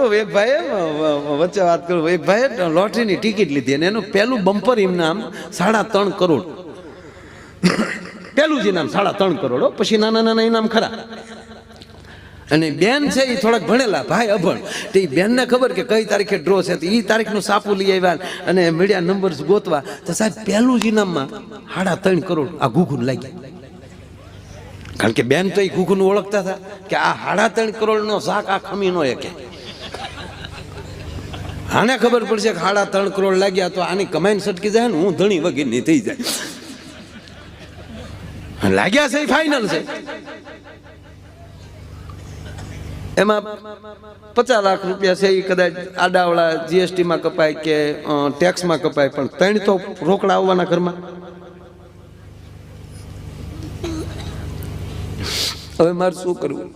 કહું, એક ભાઈએ વચ્ચે વાત કરું, એક ભાઈએ લોટરીની ટિકિટ લીધી અને એનું પહેલું બમ્પર ઇનામ 3.5 કરોડ. પહેલું જ ઇનામ 3.5 કરોડ. પછી નાના નાના ઇનામ ખરા. અને બેન છે એ થોડાક ભણેલા, ભાઈ અભણ. તો એ બેનને ખબર કે કઈ તારીખે ડ્રો છે, તો એ તારીખનું સાપું લઈ આવ્યા અને મીડિયા નંબર ગોતવા. તો સાહેબ પહેલું જ ઇનામમાં 3.5 કરોડ આ ઘૂઘુન લાગ્યા. કારણ કે બેન તો એ ઘૂઘુન ઓળખતા હતા કે આ 3.5 કરોડનો શાક આ ખમી નો એકે. આને ખબર પડશે કે 3.5 કરોડ લાગ્યા તો આની કમાઈને સટકી જાય ને, હું ધણી વગેરે થઈ જાય. લાગ્યા છે ફાઇનલ છે. એમાં 50 લાખ રૂપિયા છે એ કદાચ આડાવડા જીએસટીમાં કપાય કે ટેક્સમાં કપાય, પણ 3 તો રોકડા આવવાના ઘરમાં. હવે મારે શું કરવું?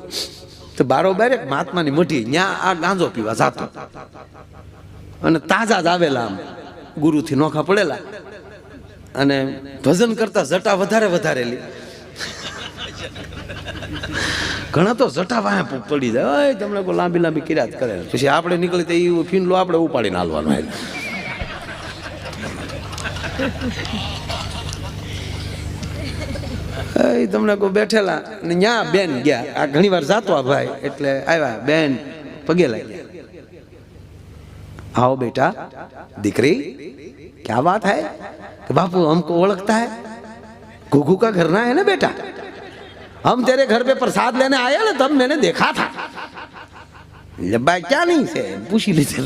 તો બારોબાર એક મહાત્માની મઢી ત્યાં આ ગાંજો પીવા જાતો અને તાજા જ આવેલા, આમ ગુરુથી નોખા પડેલા અને ભજન કરતા જટા વધારે વધારેલી. ઘણા તો જટા વાયા પડી જાય, તમને કોઈ લાંબી લાંબી કિરાત કરે. પછી આપણે નીકળી તો એ ફીનલો આપણે ઉપાડીને હાલવાનો. તમને કોઈ બેઠેલા ને ન્યા બેન ગયા. આ ઘણી વાર જાતો આ ભાઈ, એટલે આવ્યા બેન પગે લાગ્યા. आओ बेटा दिकरी, क्या बात है? कि बापू हमको ओळखता है, घुघू का घर ना है ना बेटा, हम तेरे घर पे प्रसाद लेने आए ना, तब मैंने देखा था. भाई क्या नहीं से पूछी लीजिए.